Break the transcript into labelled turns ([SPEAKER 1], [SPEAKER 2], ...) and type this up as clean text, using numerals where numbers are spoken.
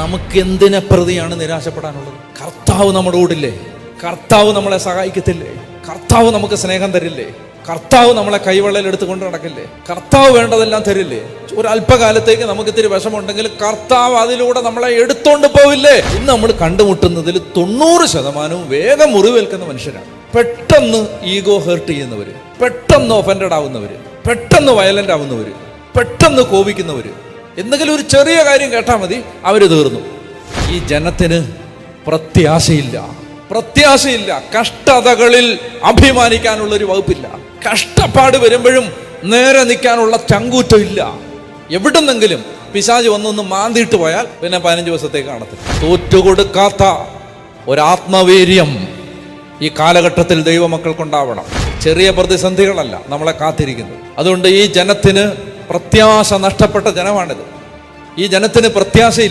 [SPEAKER 1] നമുക്ക് എന്തിനെ പ്രതിയാണ് നിരാശപ്പെടാനുള്ളത്? കർത്താവ് നമ്മുടെ കൂടില്ലേ? കർത്താവ് നമ്മളെ സഹായിക്കത്തില്ലേ? കർത്താവ് നമുക്ക് സ്നേഹം തരില്ലേ? കർത്താവ് നമ്മളെ കൈവെള്ളയിൽ എടുത്തുകൊണ്ട് നടക്കില്ലേ? കർത്താവ് വേണ്ടതെല്ലാം തരില്ലേ? ഒരു അല്പകാലത്തേക്ക് നമുക്ക് ഇത്തിരി വിഷമുണ്ടെങ്കിൽ കർത്താവ് അതിലൂടെ നമ്മളെ എടുത്തോണ്ട് പോവില്ലേ? ഇന്ന് നമ്മൾ കണ്ടുമുട്ടുന്നതിൽ 90% വേഗം മുറിവേൽക്കുന്ന മനുഷ്യരാണ്. പെട്ടെന്ന് ഈഗോ ഹേർട്ട് ചെയ്യുന്നവര്, പെട്ടെന്ന് ഒഫൻഡഡ് ആവുന്നവര്, പെട്ടെന്ന് വയലന്റ് ആവുന്നവര്, പെട്ടെന്ന് കോപിക്കുന്നവര്. എന്തെങ്കിലും ഒരു ചെറിയ കാര്യം കേട്ടാൽ മതി അവര് തീർന്നു. ഈ ജനത്തിന് പ്രത്യാശയില്ല. കഷ്ടതകളിൽ അഭിമാനിക്കാനുള്ളൊരു വകുപ്പില്ല. കഷ്ടപ്പാട് വരുമ്പോഴും നേരെ നിൽക്കാനുള്ള ചങ്കൂറ്റമില്ല. എവിടുന്നെങ്കിലും പിശാച് വന്നൊന്ന് മാന്തിയിട്ട് പോയാൽ പിന്നെ 15 ദിവസത്തേക്ക് കാണത്തില്ല. തോറ്റുകൊടുക്കാത്ത ഒരാത്മവീര്യം ഈ കാലഘട്ടത്തിൽ ദൈവമക്കൾക്കുണ്ടാവണം. ചെറിയ പ്രതിസന്ധികളല്ല നമ്മളെ കാത്തിരിക്കുന്നത്. അതുകൊണ്ട് ഈ ജനത്തിന് പ്രത്യാശ നഷ്ടപ്പെട്ട ജനമാണിത്. ഈ ജനത്തിന് പ്രത്യാശയില്ല.